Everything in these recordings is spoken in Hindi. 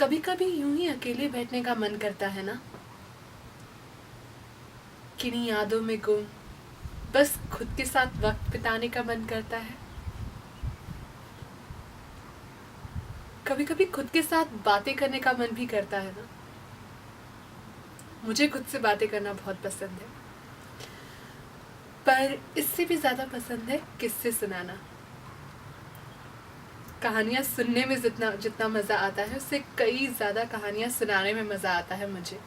कभी कभी यूं ही अकेले बैठने का मन करता है ना, किन्हीं यादों में गुम, बस खुद के साथ वक्त बिताने का मन करता है। कभी कभी खुद के साथ बातें करने का मन भी करता है ना। मुझे खुद से बातें करना बहुत पसंद है, पर इससे भी ज्यादा पसंद है किस्से सुनाना। कहानियां सुनने में जितना जितना मजा आता है, उससे कई ज्यादा कहानियां सुनाने में मजा आता है मुझे।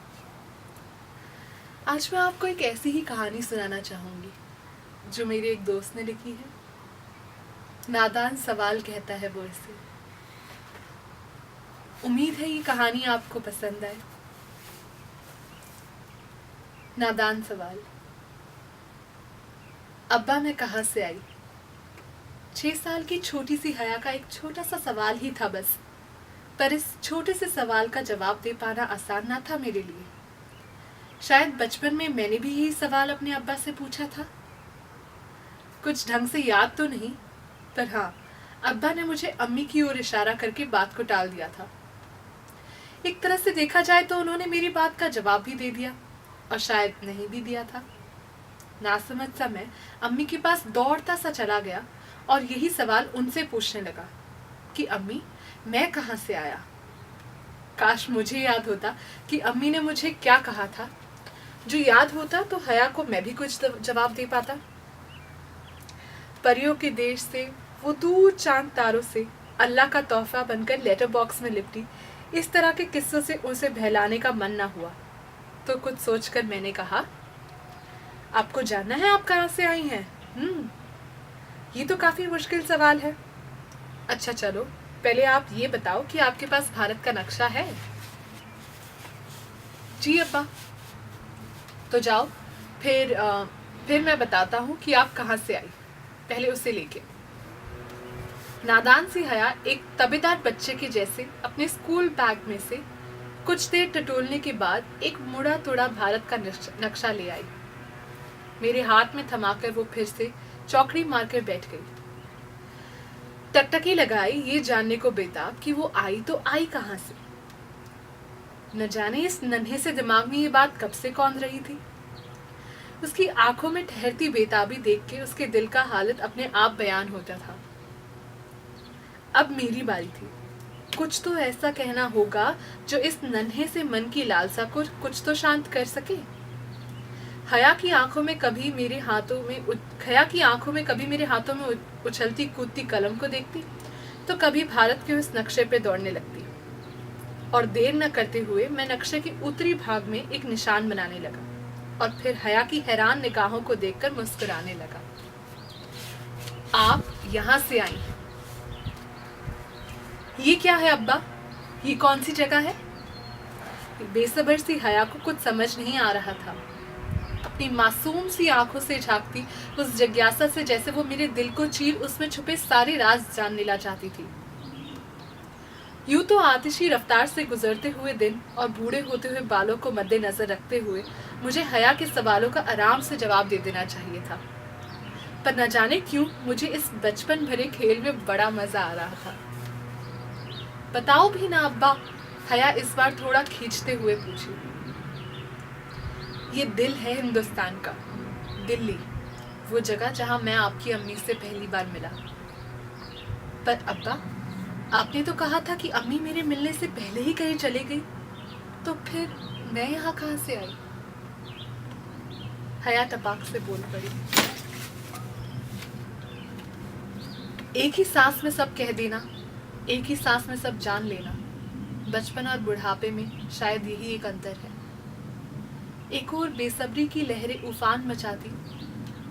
आज मैं आपको एक ऐसी ही कहानी सुनाना चाहूंगी जो मेरे एक दोस्त ने लिखी है। नादान सवाल कहता है वो इसे। उम्मीद है ये कहानी आपको पसंद आए। नादान सवाल। अब्बा मैं कहाँ से आई? 6 साल की छोटी सी हया का एक छोटा सा सवाल ही था बस, पर इस छोटे से सवाल का जवाब दे पाना आसान ना था मेरे लिए। शायद बचपन में मैंने भी यही सवाल अपने अब्बा से पूछा था। कुछ ढंग से याद तो नहीं, पर हाँ, अब्बा ने मुझे अम्मी की ओर इशारा करके बात को टाल दिया था। एक तरह से देखा जाए तो उन्होंने मेरी बात का जवाब भी दे दिया, और शायद नहीं भी दिया था। नासमझ सा मैं अम्मी के पास दौड़ता सा चला गया और यही सवाल उनसे पूछने लगा कि अम्मी मैं कहाँ से आया। काश मुझे याद होता कि अम्मी ने मुझे क्या कहा था। जो याद होता तो हया को मैं भी कुछ जवाब दे पाता। परियों के देश से, वो दूर चांद तारों से अल्लाह का तोहफा बनकर लेटर बॉक्स में लिपटी इस तरह के किस्सों से उसे बहलाने का मन ना हुआ। तो कुछ सोचकर मैंने कहा, आपको जानना है आप कहाँ से आई हैं? ये तो काफी मुश्किल सवाल है। अच्छा चलो, पहले आप ये बताओ कि आपके पास भारत का नक्शा है? जी अब्बा। तो जाओ, फिर मैं बताता हूँ कि आप कहाँ से आई, पहले उसे लेके। नादान सी हया एक तबेदार बच्चे के जैसे अपने स्कूल बैग में से कुछ देर टटोलने के बाद एक मुड़ा तोड़ा भारत का नक्शा ले आई। मेरे हाथ में थमाकर वो फिर से चौकड़ी मारकर बैठ गई, टकटकी लगाई ये जानने को बेताब कि वो आई तो आई कहाँ से। न जाने इस नन्हे से दिमाग में ये बात कब से कौंध रही थी। उसकी आंखों में ठहरती बेताबी देख के उसके दिल का हालत अपने आप बयान होता था। अब मेरी बारी थी। कुछ तो ऐसा कहना होगा जो इस नन्हे से मन की लालसा को कुछ तो शांत कर सके। हया की आंखों में कभी मेरे हाथों में उछलती कूदती कलम को देखती, तो कभी भारत के उस नक्शे पे दौड़ने लगती, और देर न करते हुए मैं नक्शे के उत्तरी भाग में एक निशान बनाने लगा, और फिर हया की हैरान निगाहों को देखकर मुस्कुराने लगा। आप यहाँ से आई हैं। ये क्या है अब्बा? ये कौन सी जगह है? बेसब्र सी हया को कुछ समझ नहीं आ रहा था। अपनी मासूम सी आंखों से झांकती उस जिज्ञासा से जैसे वो मेरे दिल को चीर उसमें छुपे सारे राज जान लेना चाहती थी। यूं तो आतिशी रफ्तार से गुजरते हुए दिन और बूढ़े होते हुए बालों को मद्देनजर रखते हुए मुझे हया के सवालों का आराम से जवाब दे देना चाहिए था, पर न जाने क्यों मुझे इस बचपन भरे खेल में बड़ा मजा आ रहा था। बताओ भी ना अब्बा, हया इस बार थोड़ा खींचते हुए पूछी। ये दिल है हिंदुस्तान का, दिल्ली, वो जगह जहां मैं आपकी अम्मी से पहली बार मिला। पर अब्बा, आपने तो कहा था कि अम्मी मेरे मिलने से पहले ही कहीं चली गई, तो फिर मैं यहाँ कहाँ से आई? हया टपाक से बोल पड़ी। एक ही सांस में सब कह देना, एक ही सांस में सब जान लेना, बचपन और बुढ़ापे में शायद यही एक अंतर है। एक ओर बेसब्री की लहरें उफान मचाती,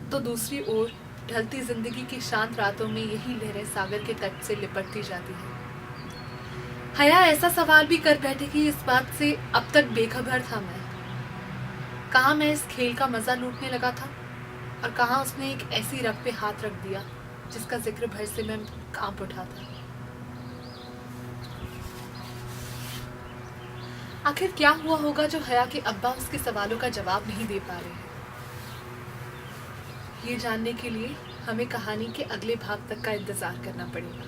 तो दूसरी ओर ढलती जिंदगी की शांत रातों में यही लहरें सागर के तट से लिपटती जाती हैं। हया ऐसा सवाल भी कर बैठेगी, इस बात से अब तक बेखबर था मैं। कहाँ मैं इस खेल का मजा लूटने लगा था, और कहाँ उसने एक ऐसी रग पे हाथ रख दिया जिसका जिक्र भर से मैं कांप उठा था। आखिर क्या हुआ होगा जो हया के अब्बा उसके सवालों का जवाब नहीं दे पा रहे हैं? ये जानने के लिए हमें कहानी के अगले भाग तक का इंतजार करना पड़ेगा।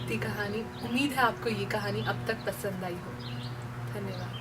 थी कहानी। उम्मीद है आपको ये कहानी अब तक पसंद आई हो। धन्यवाद।